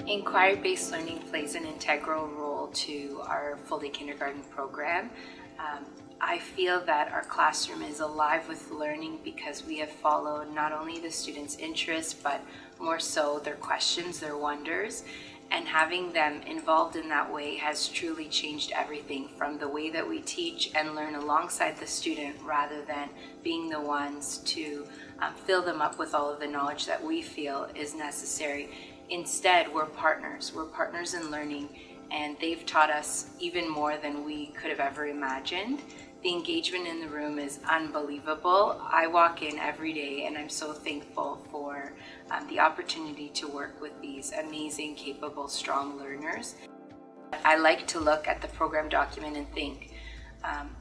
Inquiry-based learning plays an integral role to our full-day kindergarten program. I feel that our classroom is alive with learning because we have followed not only the students' interests, but more so their questions, their wonders, and having them involved in that way has truly changed everything from the way that we teach and learn alongside the student rather than being the ones to fill them up with all of the knowledge that we feel is necessary. Instead, we're partners. We're partners in learning, and they've taught us even more than we could have ever imagined. The engagement in the room is unbelievable. I walk in every day and I'm so thankful for the opportunity to work with these amazing, capable, strong learners. I like to look at the program document and think,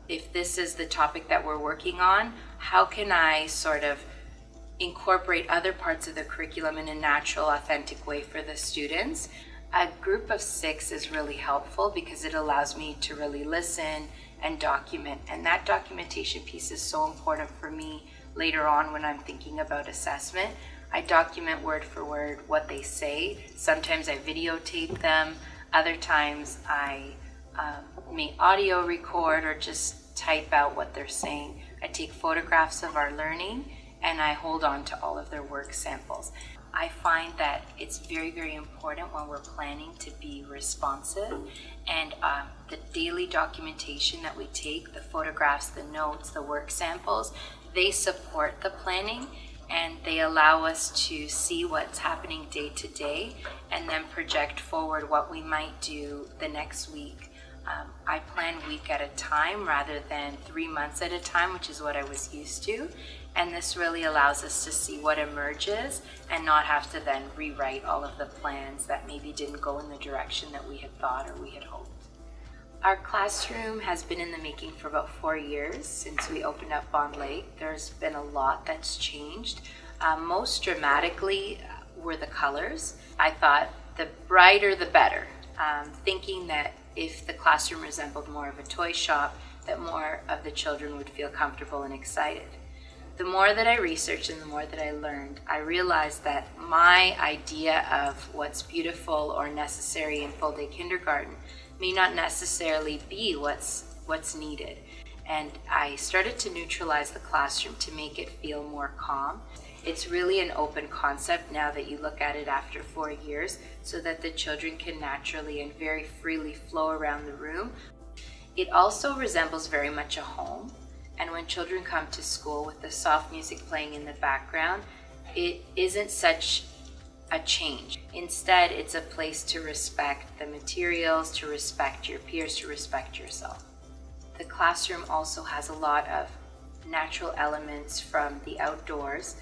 if this is the topic that we're working on, how can I sort of incorporate other parts of the curriculum in a natural, authentic way for the students? A group of 6 is really helpful because it allows me to really listen and document, and that documentation piece is so important for me later on when I'm thinking about assessment. I document word for word what they say. Sometimes I videotape them, other times I may audio record or just type out what they're saying. I take photographs of our learning and I hold on to all of their work samples. I find that it's very, very important when we're planning to be responsive, and the daily documentation that we take, the photographs, the notes, the work samples, they support the planning and they allow us to see what's happening day to day and then project forward what we might do the next week. I plan week at a time rather than 3 months at a time, which is what I was used to. And this really allows us to see what emerges and not have to then rewrite all of the plans that maybe didn't go in the direction that we had thought or we had hoped. Our classroom has been in the making for about 4 years since we opened up Bond Lake. There's been a lot that's changed. Most dramatically were the colors. I thought the brighter the better, thinking that if the classroom resembled more of a toy shop, that more of the children would feel comfortable and excited. The more that I researched and the more that I learned, I realized that my idea of what's beautiful or necessary in full-day kindergarten may not necessarily be what's needed. And I started to neutralize the classroom to make it feel more calm. It's really an open concept now that you look at it after 4 years, so that the children can naturally and very freely flow around the room. It also resembles very much a home. And when children come to school with the soft music playing in the background, it isn't such a change. Instead, it's a place to respect the materials, to respect your peers, to respect yourself. The classroom also has a lot of natural elements from the outdoors,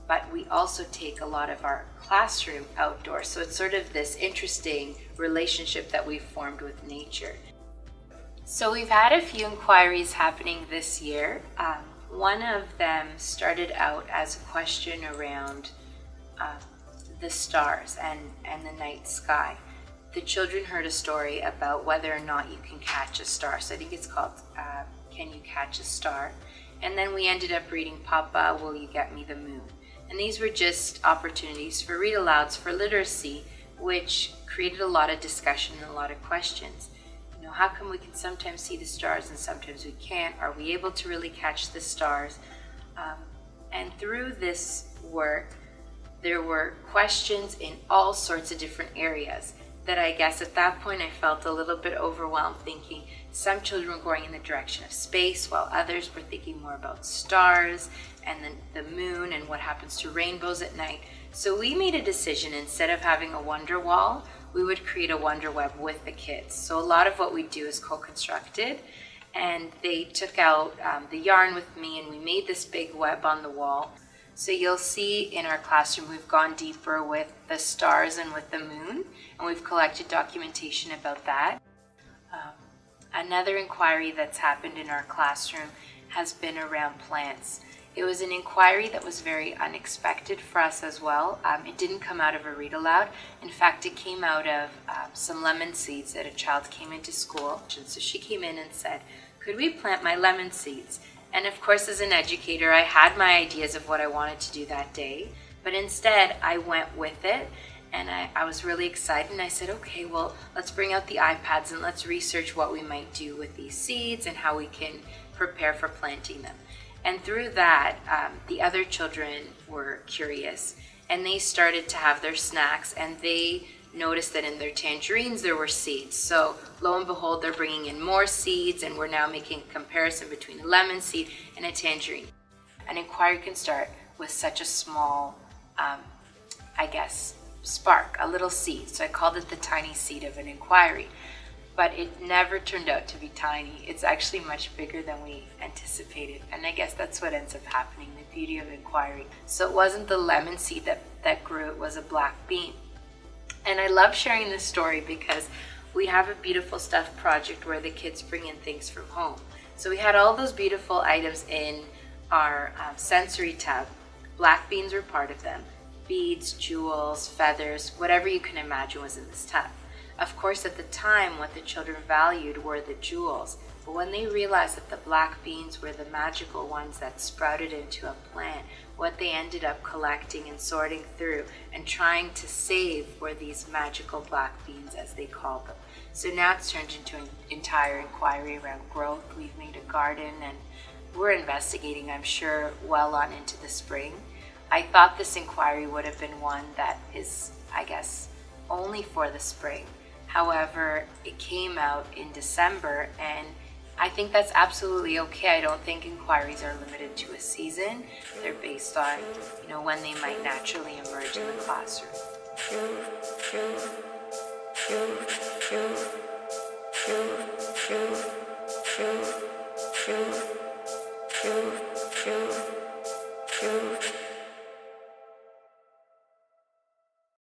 but we also take a lot of our classroom outdoors. So it's sort of this interesting relationship that we've formed with nature. So we've had a few inquiries happening this year. One of them started out as a question around the stars and the night sky. The children heard a story about whether or not you can catch a star. So I think it's called Can You Catch a Star? And then we ended up reading Papa, Will You Get Me the Moon? And these were just opportunities for read-alouds for literacy, which created a lot of discussion and a lot of questions. You know, how come we can sometimes see the stars and sometimes we can't? Are we able to really catch the stars? And through this work, there were questions in all sorts of different areas that I guess at that point I felt a little bit overwhelmed, thinking some children were going in the direction of space while others were thinking more about stars and then the moon and what happens to rainbows at night. So we made a decision, instead of having a wonder wall, we would create a wonder web with the kids. So a lot of what we do is co-constructed, and they took out the yarn with me and we made this big web on the wall. So you'll see in our classroom we've gone deeper with the stars and with the moon, and we've collected documentation about that. Another inquiry that's happened in our classroom has been around plants. It was an inquiry that was very unexpected for us as well. It didn't come out of a read aloud. In fact, it came out of some lemon seeds that a child came into school. So she came in and said, could we plant my lemon seeds? And of course, as an educator, I had my ideas of what I wanted to do that day, but instead I went with it And I was really excited, and I said, okay, well, let's bring out the iPads and let's research what we might do with these seeds and how we can prepare for planting them. And through that, the other children were curious, and they started to have their snacks, and they noticed that in their tangerines there were seeds. So lo and behold, they're bringing in more seeds, and we're now making a comparison between a lemon seed and a tangerine. An inquiry can start with such a small, spark, a little seed. So I called it the tiny seed of an inquiry. But it never turned out to be tiny. It's actually much bigger than we anticipated. And I guess that's what ends up happening, the beauty of inquiry. So it wasn't the lemon seed that grew, it was a black bean. And I love sharing this story because we have a beautiful stuff project where the kids bring in things from home. So we had all those beautiful items in our sensory tub. Black beans were part of them. Beads, jewels, feathers, whatever you can imagine was in this tub. Of course, at the time, what the children valued were the jewels. But when they realized that the black beans were the magical ones that sprouted into a plant, what they ended up collecting and sorting through and trying to save were these magical black beans, as they call them. So now it's turned into an entire inquiry around growth. We've made a garden, and we're investigating, I'm sure, well on into the spring. I thought this inquiry would have been one that is, only for the spring. However, it came out in December, and I think that's absolutely okay. I don't think inquiries are limited to a season. They're based on, when they might naturally emerge in the classroom.